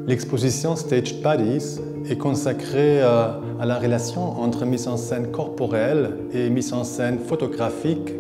L'exposition Staged Bodies est consacrée à la relation entre mise en scène corporelle et mise en scène photographique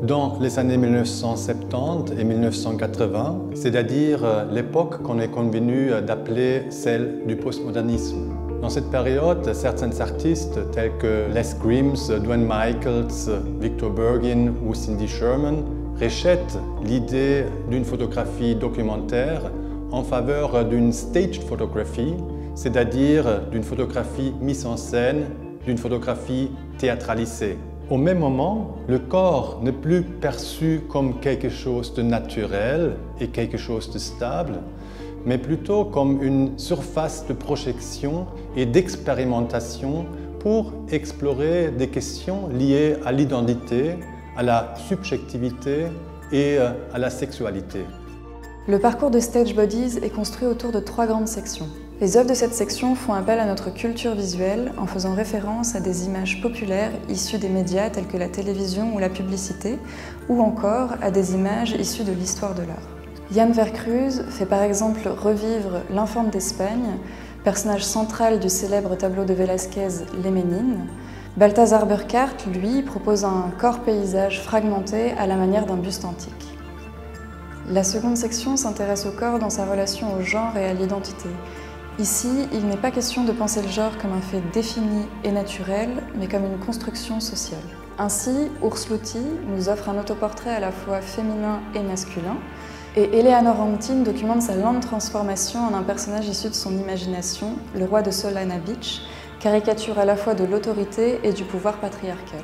dans les années 1970 et 1980, c'est-à-dire l'époque qu'on est convenu d'appeler celle du postmodernisme. Dans cette période, certains artistes tels que Les Grims, Duane Michaels, Victor Bergin ou Cindy Sherman rejettent l'idée d'une photographie documentaire en faveur d'une staged photography, c'est-à-dire d'une photographie mise en scène, d'une photographie théâtralisée. Au même moment, le corps n'est plus perçu comme quelque chose de naturel et quelque chose de stable, mais plutôt comme une surface de projection et d'expérimentation pour explorer des questions liées à l'identité, à la subjectivité et à la sexualité. Le parcours de Staged Bodies est construit autour de 3 grandes sections. Les œuvres de cette section font appel à notre culture visuelle en faisant référence à des images populaires issues des médias tels que la télévision ou la publicité, ou encore à des images issues de l'histoire de l'art. Jan Vercruysse fait par exemple revivre l'Infante d'Espagne, personnage central du célèbre tableau de Velázquez Les Ménines. Balthazar Burckhardt, lui, propose un corps-paysage fragmenté à la manière d'un buste antique. La seconde section s'intéresse au corps dans sa relation au genre et à l'identité. Ici, il n'est pas question de penser le genre comme un fait défini et naturel, mais comme une construction sociale. Ainsi, Urs Luthi nous offre un autoportrait à la fois féminin et masculin, et Eleanor Antin documente sa lente transformation en un personnage issu de son imagination, le roi de Solana Beach, caricature à la fois de l'autorité et du pouvoir patriarcal.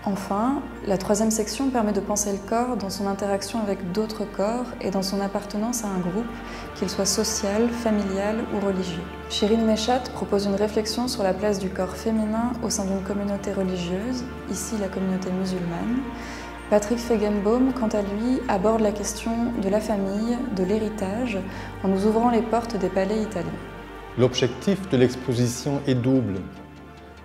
Enfin, la troisième section permet de penser le corps dans son interaction avec d'autres corps et dans son appartenance à un groupe, qu'il soit social, familial ou religieux. Shirin Meshat propose une réflexion sur la place du corps féminin au sein d'une communauté religieuse, ici la communauté musulmane. Patrick Feigenbaum, quant à lui, aborde la question de la famille, de l'héritage, en nous ouvrant les portes des palais italiens. L'objectif de l'exposition est double.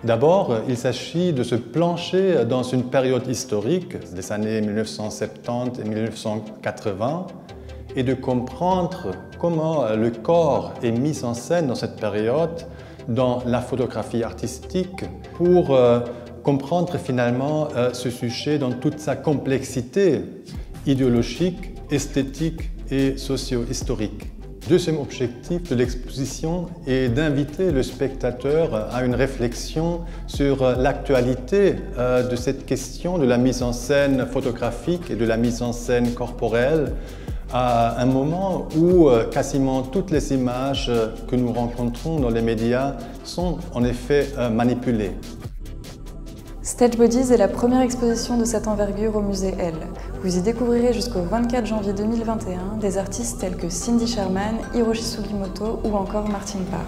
D'abord, il s'agit de se plancher dans une période historique, des années 1970 et 1980, et de comprendre comment le corps est mis en scène dans cette période, dans la photographie artistique, pour comprendre finalement ce sujet dans toute sa complexité idéologique, esthétique et socio-historique. Deuxième objectif de l'exposition est d'inviter le spectateur à une réflexion sur l'actualité de cette question de la mise en scène photographique et de la mise en scène corporelle à un moment où quasiment toutes les images que nous rencontrons dans les médias sont en effet manipulées. Staged Bodies est la première exposition de cette envergure au musée L. Vous y découvrirez jusqu'au 24 janvier 2021 des artistes tels que Cindy Sherman, Hiroshi Sugimoto ou encore Martin Parr.